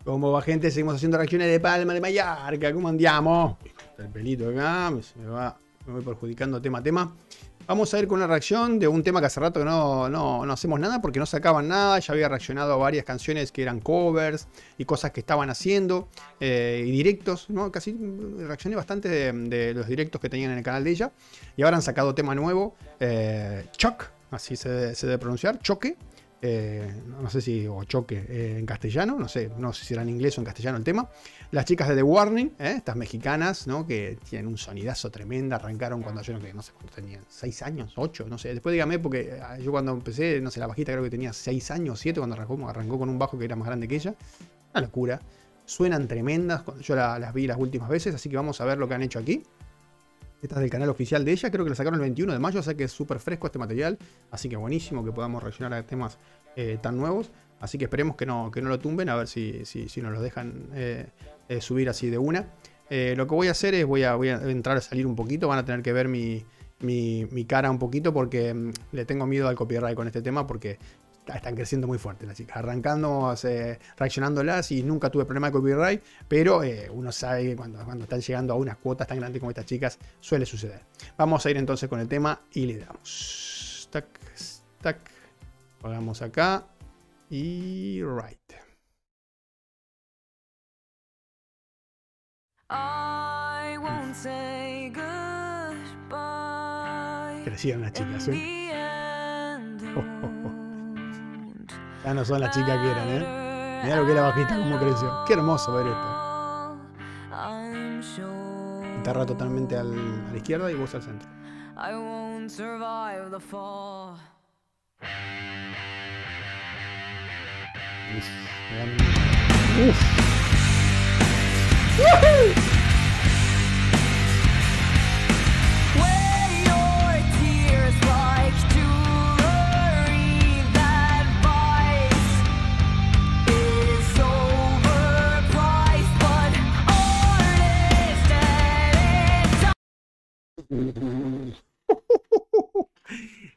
¿Cómo va, gente? Seguimos haciendo reacciones de Palma de Mallorca. ¿Cómo andiamo? El pelito acá, me voy perjudicando tema a tema. Vamos a ir con una reacción de un tema que hace rato que no hacemos nada porque no sacaban nada. Ya había reaccionado a varias canciones que eran covers y cosas que estaban haciendo y directos, ¿no? Casi reaccioné bastante de los directos que tenían en el canal de ella. Y ahora han sacado tema nuevo, Choc, así se debe pronunciar, Choque. No sé si, o Choque en castellano, no sé si era en inglés o en castellano el tema. Las chicas de The Warning, estas mexicanas, ¿no? Que tienen un sonidazo tremendo, arrancaron cuando yo no sé cuánto tenían, 6 años, 8, no sé. Después dígame, porque yo cuando empecé, no sé, la bajita creo que tenía 6 años, 7, cuando arrancó con un bajo que era más grande que ella. Una locura. Suenan tremendas, yo las vi las últimas veces, así que vamos a ver lo que han hecho aquí. Esta es del canal oficial de ella, creo que lo sacaron el 21 de mayo, o sea que es súper fresco este material. Así que buenísimo que podamos reaccionar a temas tan nuevos. Así que esperemos que no lo tumben, a ver si nos lo dejan subir así de una. Lo que voy a hacer es, voy a entrar a salir un poquito, van a tener que ver mi cara un poquito porque le tengo miedo al copyright con este tema porque están creciendo muy fuerte las chicas, arrancando, reaccionándolas y nunca tuve problema de copyright, pero uno sabe que cuando están llegando a unas cuotas tan grandes como estas chicas suele suceder. Vamos a ir entonces con el tema y le damos. Tac, tac. Pagamos acá y right. I won't say goodbye. Crecieron las chicas, Ya no son las chicas que eran, Mirá lo que es la bajita, cómo creció. Qué hermoso ver esto. Guitarra totalmente a la izquierda y voz al centro. I won't survive the fall.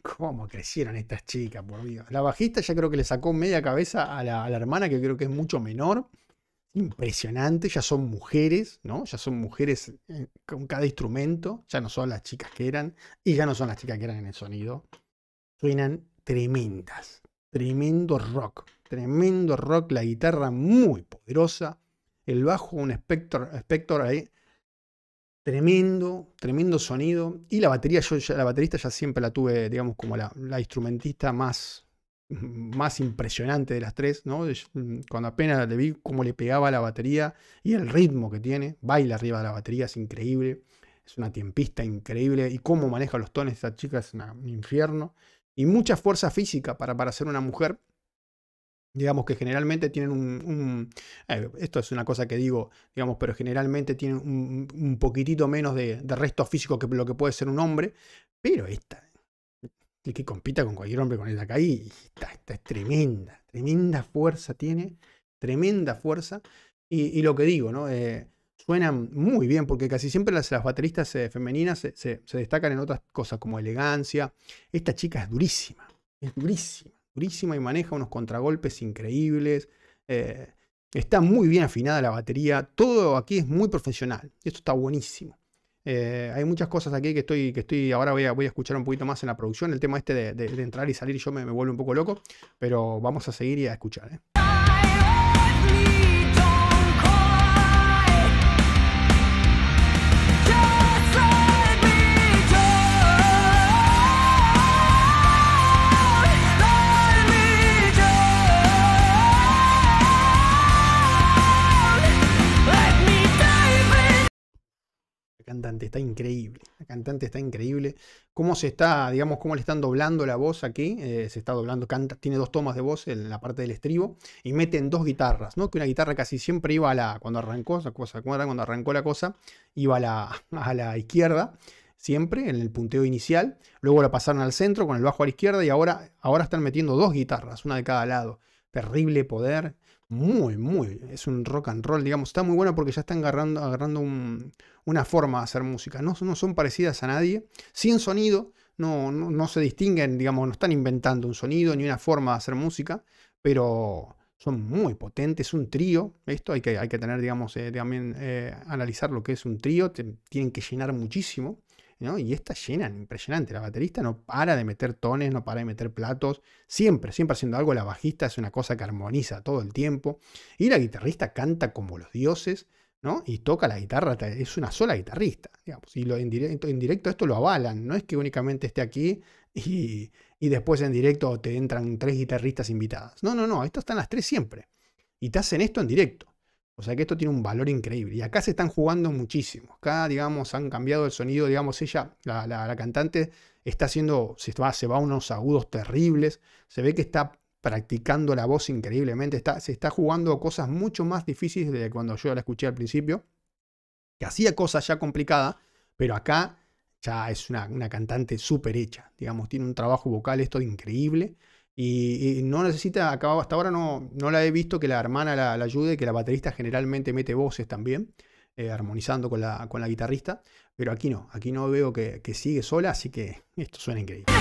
Cómo crecieron estas chicas, por Dios. La bajista ya creo que le sacó media cabeza a la hermana, que creo que es mucho menor. Impresionante, ya son mujeres, ¿no? Ya son mujeres con cada instrumento. Ya no son las chicas que eran. Y ya no son las chicas que eran en el sonido. Suenan tremendas. Tremendo rock. Tremendo rock. La guitarra muy poderosa. El bajo, un Spector ahí. Tremendo sonido. Y la batería, la baterista ya siempre la tuve, digamos, como la instrumentista más impresionante de las tres, ¿no? Cuando apenas le vi cómo le pegaba a la batería y el ritmo que tiene, baila arriba de la batería, es increíble. Es una tiempista increíble. Y cómo maneja los tonos esta chica es un infierno. Y mucha fuerza física para ser una mujer. Digamos que generalmente tienen esto es una cosa que digo, digamos, pero generalmente tienen un poquitito menos de resto físico que lo que puede ser un hombre. Pero esta, el que compita con cualquier hombre con esta acá, esta es tremenda. Tremenda fuerza tiene, tremenda fuerza. Y lo que digo, ¿no? Suenan muy bien porque casi siempre las bateristas femeninas se destacan en otras cosas como elegancia. Esta chica es durísima, durísima y maneja unos contragolpes increíbles. Está muy bien afinada la batería. Todo aquí es muy profesional. Esto está buenísimo. Hay muchas cosas aquí que estoy ahora voy a escuchar un poquito más en la producción. El tema este de entrar y salir yo me vuelve un poco loco. Pero vamos a seguir y a escuchar, La cantante está increíble. Cómo se está, digamos, cómo le están doblando la voz aquí. Se está doblando, tiene dos tomas de voz en la parte del estribo. Y meten dos guitarras, ¿no? Que una guitarra casi siempre iba cuando arrancó la cosa, iba a la izquierda. Siempre en el punteo inicial. Luego la pasaron al centro con el bajo a la izquierda. Y ahora están metiendo dos guitarras, una de cada lado. Terrible poder. Es un rock and roll, digamos. Está muy bueno porque ya están agarrando una forma de hacer música. No son parecidas a nadie. Sin sonido, no se distinguen, digamos, no están inventando un sonido ni una forma de hacer música, pero son muy potentes. Un trío, esto hay que tener, digamos, también analizar lo que es un trío. Tienen que llenar muchísimo, ¿no? Y estas llenan impresionante. La baterista no para de meter tones, no para de meter platos, siempre haciendo algo. La bajista es una cosa que armoniza todo el tiempo. Y la guitarrista canta como los dioses, ¿no? Y toca la guitarra, es una sola guitarrista, digamos. Y en directo esto lo avalan, no es que únicamente esté aquí y después en directo te entran 3 guitarristas invitadas. No, estas están las 3 siempre. Y te hacen esto en directo. O sea que esto tiene un valor increíble. Y acá se están jugando muchísimo. Acá, digamos, han cambiado el sonido. Digamos, ella, la cantante, está haciendo, se va a unos agudos terribles. Se ve que está practicando la voz increíblemente. Se está jugando cosas mucho más difíciles de cuando yo la escuché al principio. Que hacía cosas ya complicadas, pero acá ya es una cantante súper hecha. Digamos, tiene un trabajo vocal esto increíble. Y no necesita, hasta ahora no la he visto que la hermana la ayude, que la baterista generalmente mete voces también, armonizando con la guitarrista, pero aquí no veo que sigue sola, así que esto suena increíble.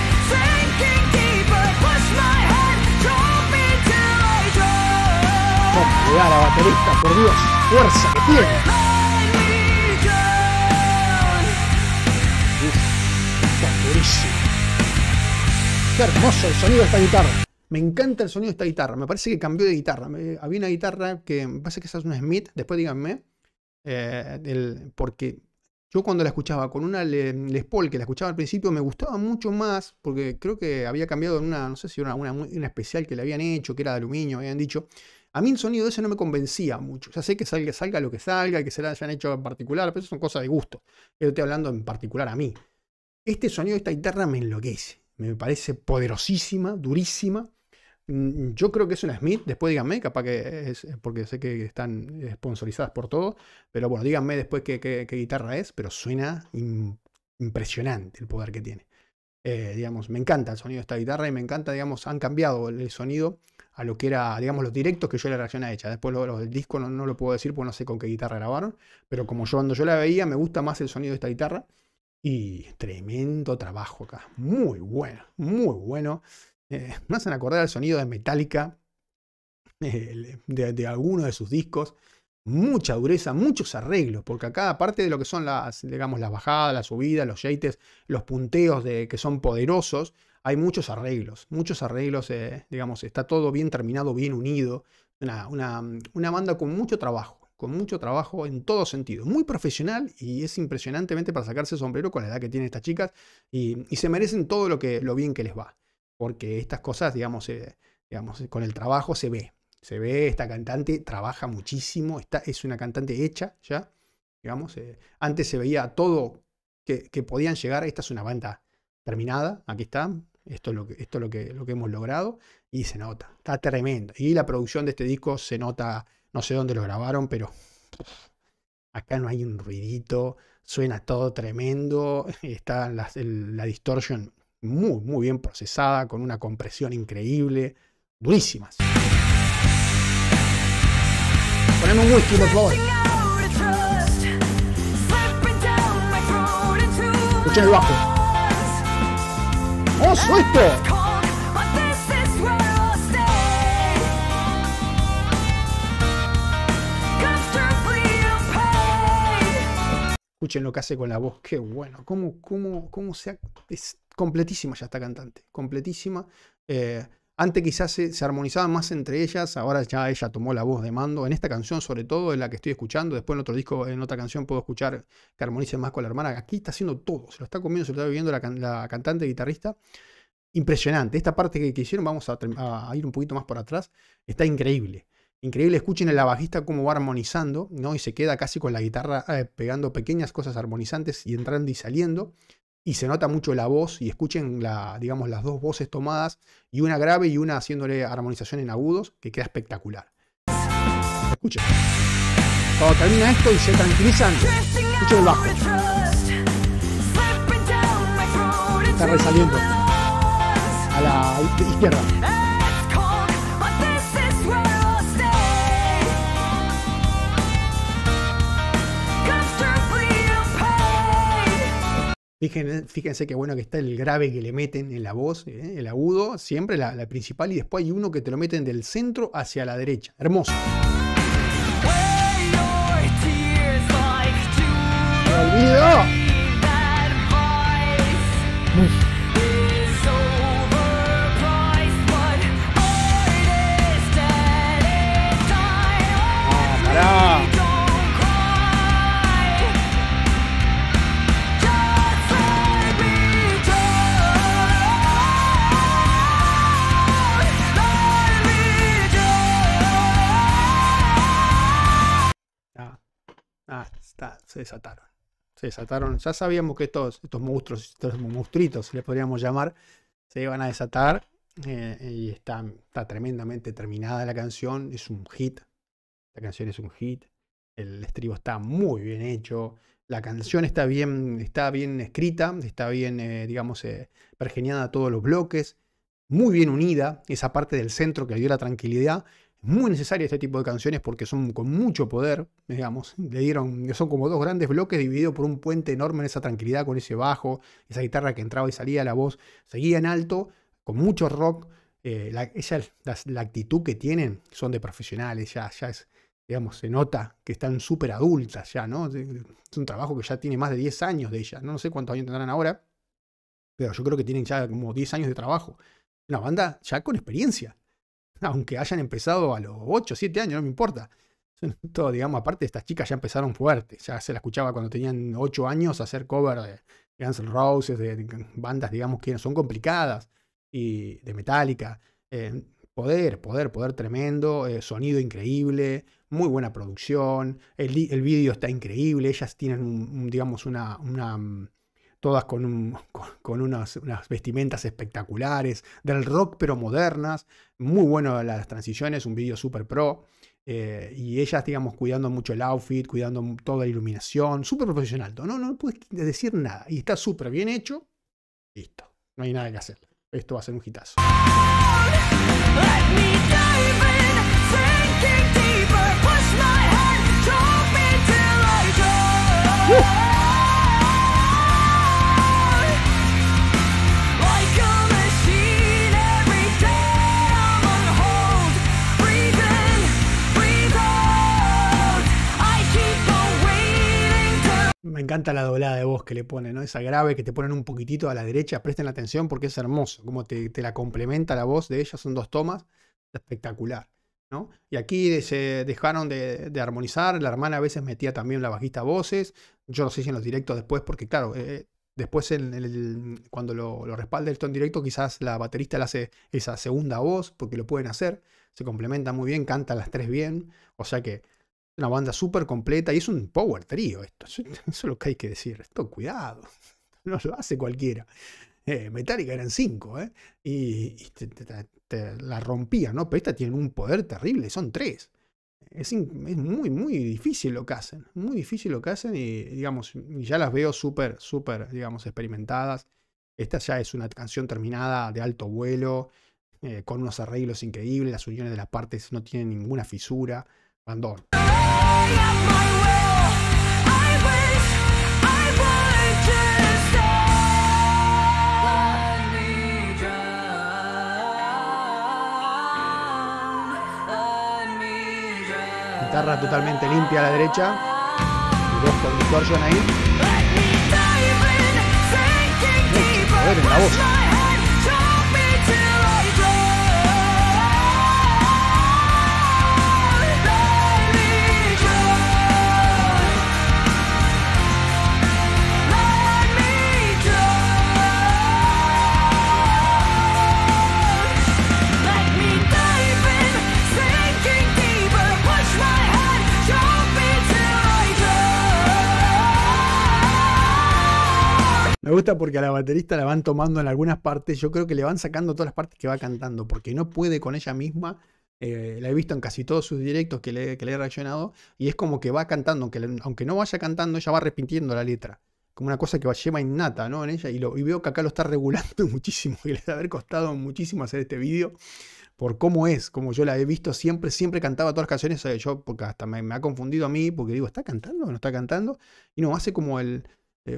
Le da a la baterista, por Dios, fuerza que tiene. Está durísimo. Qué hermoso el sonido de esta guitarra. Me encanta el sonido de esta guitarra. Me parece que cambió de guitarra. Había una guitarra que me parece que esa es una Smith. Después díganme. Porque yo cuando la escuchaba con una Les Paul, que la escuchaba al principio, me gustaba mucho más. Porque creo que había cambiado en una, no sé si una especial que le habían hecho, que era de aluminio, habían dicho. A mí el sonido de ese no me convencía mucho. Ya sé que salga lo que salga, que se la hayan hecho en particular, pero eso son cosas de gusto. Yo estoy hablando en particular a mí. Este sonido de esta guitarra me enloquece. Me parece poderosísima, durísima. Yo creo que es una Smith. Después díganme, capaz que es porque sé que están sponsorizadas por todo. Pero bueno, díganme después qué guitarra es. Pero suena impresionante el poder que tiene. Digamos, me encanta el sonido de esta guitarra y me encanta, digamos, han cambiado el sonido a lo que era, digamos, los directos que yo la reacción a ella. Después los del disco no lo puedo decir porque no sé con qué guitarra grabaron. Pero como cuando yo la veía, me gusta más el sonido de esta guitarra. Y tremendo trabajo acá. Muy bueno, muy bueno. Me hacen acordar el sonido de Metallica, de alguno de sus discos. Mucha dureza, muchos arreglos. Porque acá, aparte de lo que son digamos, las bajadas, las subidas, los yates, los punteos que son poderosos, hay muchos arreglos. Muchos arreglos, digamos, está todo bien terminado, bien unido. Una banda con mucho trabajo en todo sentido, muy profesional, y es impresionantemente para sacarse el sombrero con la edad que tienen estas chicas y se merecen todo lo bien que les va, porque estas cosas, digamos, con el trabajo se ve, esta cantante trabaja muchísimo, es una cantante hecha ya, digamos, antes se veía todo que podían llegar. Esta es una banda terminada, aquí está, esto es lo que hemos logrado y se nota, está tremendo, y la producción de este disco se nota. No sé dónde lo grabaron, pero acá no hay un ruidito. Suena todo tremendo. Está la distorsión muy, muy bien procesada, con una compresión increíble. Durísimas. Poneme un whisky, por favor. Escuchen el bajo. ¡Oso esto! Escuchen lo que hace con la voz, qué bueno. ¿Cómo es completísima ya esta cantante? Completísima. Antes quizás se armonizaban más entre ellas, ahora ya ella tomó la voz de mando. En esta canción, sobre todo, en la que estoy escuchando. Después en otro disco, en otra canción, puedo escuchar que armonice más con la hermana. Aquí está haciendo todo, se lo está comiendo, se lo está viviendo la cantante guitarrista. Impresionante. Esta parte que hicieron, vamos a ir un poquito más por atrás, está increíble. Increíble, escuchen a la bajista cómo va armonizando, ¿no? Y se queda casi con la guitarra pegando pequeñas cosas armonizantes y entrando y saliendo. Y se nota mucho la voz, y escuchen digamos, las dos voces tomadas, y una grave y una haciéndole armonización en agudos, que queda espectacular. Escuchen. Cuando termina esto y se tranquilizan, escuchen el bajo. Está resaliendo a la izquierda. Fíjense qué bueno que está el grave que le meten en la voz, el agudo, siempre la principal, y después hay uno que te lo meten del centro hacia la derecha. Hermoso. ¡Me olvido! ¡Pará! Se desataron. Se desataron. Ya sabíamos que estos monstruos, estos monstruitos, les podríamos llamar, se iban a desatar. Y está tremendamente terminada la canción. Es un hit. La canción es un hit. El estribo está muy bien hecho. La canción está bien escrita. Está bien, digamos, pergeñada a todos los bloques. Muy bien unida. Esa parte del centro que le dio la tranquilidad. Muy necesaria este tipo de canciones porque son con mucho poder, digamos, son como dos grandes bloques divididos por un puente enorme en esa tranquilidad, con ese bajo, esa guitarra que entraba y salía, la voz seguía en alto, con mucho rock, la actitud que tienen son de profesionales, ya es, digamos, se nota que están súper adultas ya, ¿no? Es un trabajo que ya tiene más de 10 años de ellas, no sé cuántos años tendrán ahora, pero yo creo que tienen ya como 10 años de trabajo. Una banda ya con experiencia. Aunque hayan empezado a los 8 o 7 años, no me importa. Todo, digamos, aparte, estas chicas ya empezaron fuerte. Ya se la escuchaba cuando tenían 8 años a hacer cover de Guns N' Roses, de bandas, digamos, que son complicadas, y de Metallica. Poder tremendo, sonido increíble, muy buena producción. El vídeo está increíble. Ellas tienen, digamos, todas con unas vestimentas espectaculares, del rock pero modernas, muy bueno las transiciones, un vídeo super pro, y ellas, digamos, cuidando mucho el outfit, cuidando toda la iluminación, súper profesional, no puedes decir nada, y está súper bien hecho, listo, no hay nada que hacer, esto va a ser un hitazo. Me encanta la doblada de voz que le ponen, ¿no? Esa grave que te ponen un poquitito a la derecha, presten la atención porque es hermoso, como te la complementa la voz de ella, son 2 tomas, espectacular, ¿no? Y aquí se dejaron de armonizar, la hermana a veces metía también la bajista voces, yo no sé si en los directos después, porque claro, después cuando lo respalda esto en directo, quizás la baterista le hace esa segunda voz, porque lo pueden hacer, se complementa muy bien, cantan las 3 bien, o sea que una banda súper completa y es un power trío esto. Eso es lo que hay que decir. Esto, cuidado. No lo hace cualquiera. Metallica eran 5, y te la rompían, ¿no? Pero esta tiene un poder terrible, son 3. Es muy, muy difícil lo que hacen. Muy difícil lo que hacen y, digamos, ya las veo súper, digamos, experimentadas. Esta ya es una canción terminada de alto vuelo, con unos arreglos increíbles. Las uniones de las partes no tienen ninguna fisura. Bandón. Guitarra totalmente limpia a la derecha. Y voz con distorsión ahí. Mucho poder en la voz. Me gusta porque a la baterista la van tomando en algunas partes. Yo creo que le van sacando todas las partes que va cantando, porque no puede con ella misma. La he visto en casi todos sus directos que le he reaccionado. Y es como que va cantando, aunque no vaya cantando, ella va repitiendo la letra. Como una cosa que lleva innata, ¿no? En ella. Y veo que acá lo está regulando muchísimo. Y le debe haber costado muchísimo hacer este vídeo. Por cómo es, como yo la he visto siempre cantaba todas las canciones. Yo, porque hasta me ha confundido a mí, porque digo, ¿está cantando o no está cantando? Y no, hace como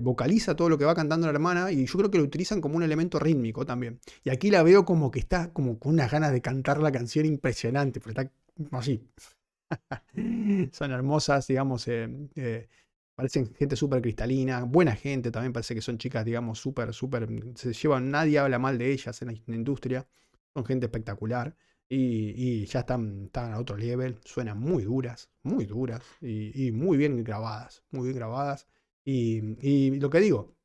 vocaliza todo lo que va cantando la hermana y yo creo que lo utilizan como un elemento rítmico también. Y aquí la veo como que está como con unas ganas de cantar la canción impresionante, porque está así. Son hermosas, digamos, parecen gente súper cristalina, buena gente, también parece que son chicas, digamos, súper, se llevan, nadie habla mal de ellas en la industria, son gente espectacular y ya están a otro nivel, suenan muy duras y muy bien grabadas, muy bien grabadas. Y lo que digo,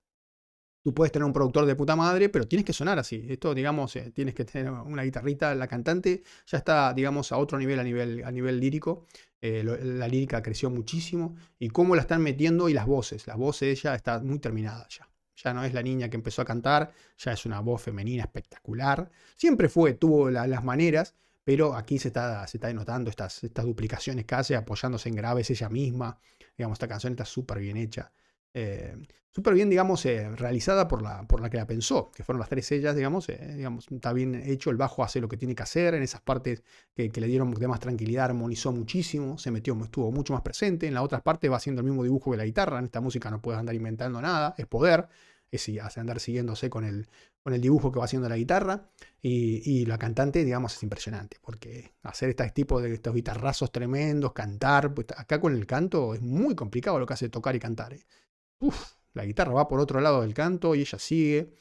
tú puedes tener un productor de puta madre, pero tienes que sonar así. Esto, digamos, tienes que tener una guitarrita. La cantante ya está, digamos, a otro nivel, a nivel lírico. La lírica creció muchísimo. Y cómo la están metiendo y las voces. La voz de ella está muy terminada ya. Ya no es la niña que empezó a cantar, ya es una voz femenina espectacular. Siempre tuvo las maneras, pero aquí se está denotando estas duplicaciones que hace, apoyándose en graves ella misma. Digamos, esta canción está súper bien hecha. Súper bien, digamos, realizada por la que la pensó, que fueron las tres ellas, digamos, está bien hecho, el bajo hace lo que tiene que hacer, en esas partes que le dieron de más tranquilidad, armonizó muchísimo, estuvo mucho más presente, en las otras partes va haciendo el mismo dibujo que la guitarra, en esta música no puedes andar inventando nada, es poder, es andar siguiéndose con el dibujo que va haciendo la guitarra, y la cantante, digamos, es impresionante, porque hacer este tipo de estos guitarrazos tremendos, cantar, pues acá con el canto es muy complicado lo que hace tocar y cantar, la guitarra va por otro lado del canto y ella sigue.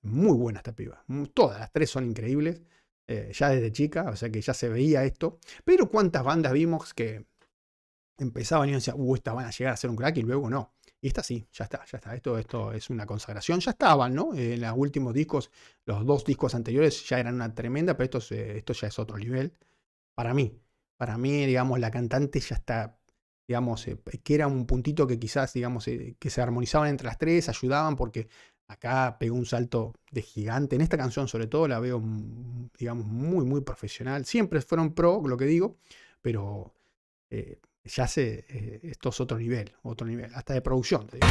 Muy buena esta piba. Todas las tres son increíbles. Ya desde chica, o sea que ya se veía esto. Pero cuántas bandas vimos que empezaban y decían, estas van a llegar a ser un crack y luego no. Y esta sí, ya está. Esto es una consagración. Ya estaban, ¿no? En los últimos discos, los dos discos anteriores ya eran una tremenda, pero esto ya es otro nivel. Para mí, digamos, la cantante ya está, digamos, que era un puntito que quizás, digamos, que se armonizaban entre las tres, ayudaban, porque acá pegó un salto de gigante. En esta canción, sobre todo, la veo, digamos, muy profesional. Siempre fueron pro, lo que digo, pero esto es otro nivel, hasta de producción, te digo.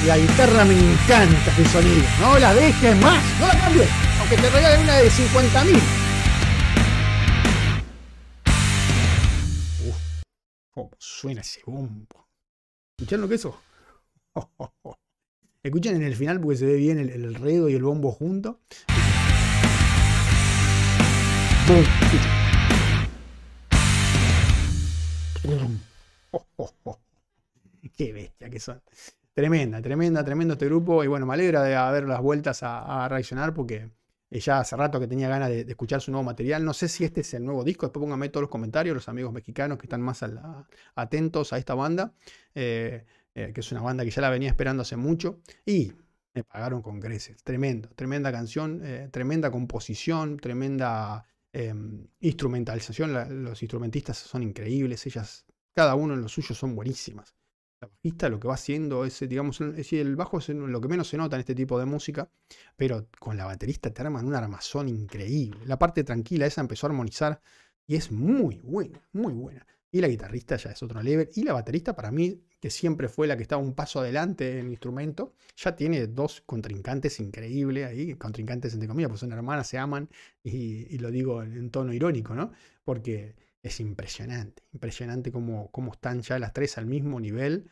La guitarra me encanta ese sonido. No la dejes más, no la cambies, aunque te regalen una de 50.000. ¿Cómo suena ese bombo? ¿Escucharon lo que es eso? Escuchen en el final porque se ve bien el redo y el bombo juntos. Qué bestia que son. Tremendo este grupo. Y bueno, me alegra de haber las vueltas a reaccionar porque ya hace rato que tenía ganas de escuchar su nuevo material. No sé si este es el nuevo disco. Después pónganme todos los comentarios, los amigos mexicanos que están más atentos a esta banda. Que es una banda que ya la venía esperando hace mucho. Y me pagaron con creces. Tremenda canción, tremenda composición, tremenda instrumentalización. Los instrumentistas son increíbles. Ellas, cada uno en lo suyo, son buenísimas. La bajista lo que va haciendo es, digamos, el bajo es lo que menos se nota en este tipo de música, pero con la baterista te arman un armazón increíble. La parte tranquila esa empezó a armonizar y es muy buena. Y la guitarrista ya es otro level. Y la baterista, para mí, que siempre fue la que estaba un paso adelante en el instrumento, ya tiene dos contrincantes increíbles ahí, contrincantes entre comillas, pues son hermanas, se aman, y lo digo en tono irónico, ¿no? Porque es impresionante cómo están ya las tres al mismo nivel.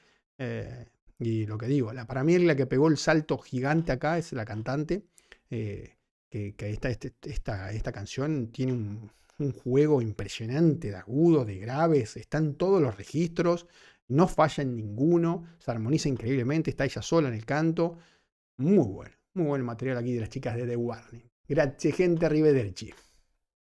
Y lo que digo, para mí la que pegó el salto gigante acá es la cantante. Que esta canción tiene un juego impresionante de agudos, de graves, están todos los registros, no falla en ninguno, se armoniza increíblemente, está ella sola en el canto. Muy buen material aquí de las chicas de The Warning. Grazie gente, arrivederci.